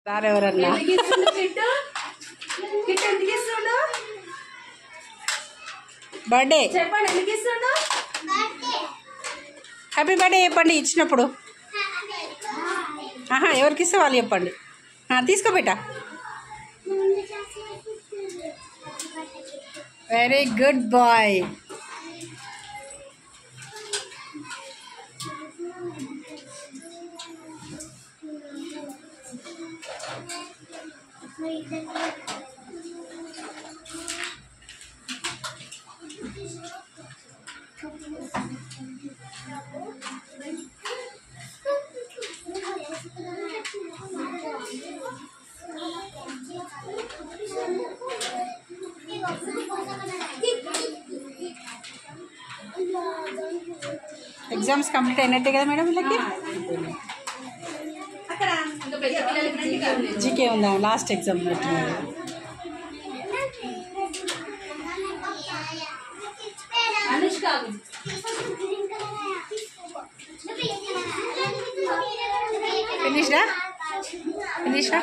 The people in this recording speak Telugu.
ఎవరన్నా బర్త్డే హ్యాపీ బర్త్డే చెప్పండి ఇచ్చినప్పుడు. ఎవరికి ఇస్తే వాళ్ళు చెప్పండి. తీసుకోబెట్టా. Very good boy. Exams complete అయినట్టే కదా మేడం వీళ్ళకి. జీకే ఉందా లాస్ట్ ఎగ్జామ్ ఉన్నట్టున్నారు. ఫినిష్డా ఫినిష్డా